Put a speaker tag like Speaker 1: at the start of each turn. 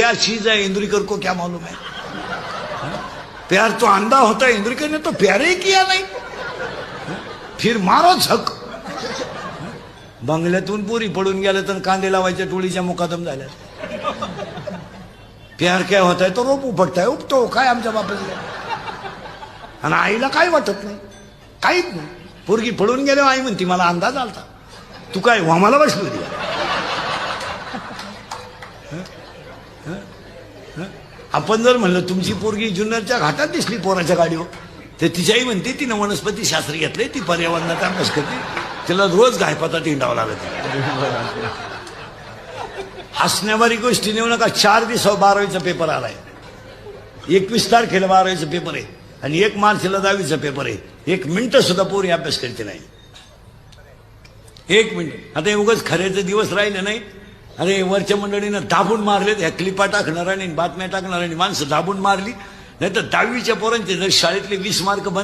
Speaker 1: क्या चीज है इंद्रिकर को क्या मालूम है? प्यार तो अंधा होता है, इंद्रिकर ने तो प्यार ही किया नहीं, फिर मारो झक. बंगल्यातून पुरी पडून गेलं तर कांदे लावायच्या टोळीच्या मुकादम झाल्या. प्यार क्या होता है तो रोप उपटताय, उपतो काय आमच्या बापाला. आणि आईला काय वाटत नाही, काहीच नाही. पोरगी पडून गेल्यावर आई म्हणती मला अंदाज आलता, तू काय वामाला बसली होती. आपण जर म्हणलं तुमची पोरगी जुन्नरच्या घाटात दिसली पोराच्या गाडीवर, तर तिच्याही म्हणते तिनं वनस्पती शास्त्र घेतले, ती पर्यावरणाचा अभ्यास करते, तिला रोज गायपाता हिंडावं लागत. हसण्यावारी गोष्टी नेऊ नका. 4 दिवसावर 12वीचा पेपर आलाय, 21 तारखेला 12वीचा पेपर आहे आणि 1 मार्चला 10वीचा पेपर आहे. 1 मिनिट सुद्धा पोरी अभ्यास करते नाही, 1 मिनिट. आता उगाच खऱ्याचे दिवस राहिले नाही. अरे वरच्या मंडळीनं दाबून मारलेत, ह्या क्लिपा टाकणार आणि बातम्या टाकणार आणि माणसं दाबून मारली. नाही तर 10वीच्या पोरांचे जर शाळेतले 20 मार्क